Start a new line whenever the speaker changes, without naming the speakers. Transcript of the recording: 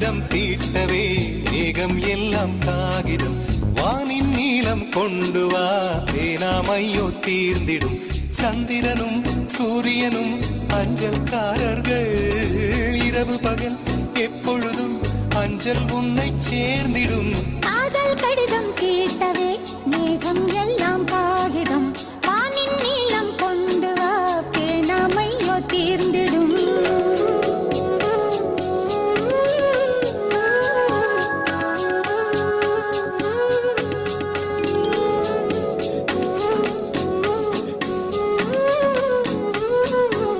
கடிதம் தீட்டவே மேகம் எல்லாம் காகிதம் வானின் நீளம் கொண்டு வா பேனாமையோ தீர்ந்திடும் சந்திரனும் சூரியனும் அஞ்சல்காரர்கள் இரவு பகல் எப்பொழுதும் அஞ்சல் உன்னை சேர்ந்திடும்
காதல் கடிதம் தீட்டவே மேகம் எல்லாம் காகிதம் வானின் நீளம் கொண்டு வா பேனாமையோ தீர்ந்திடும்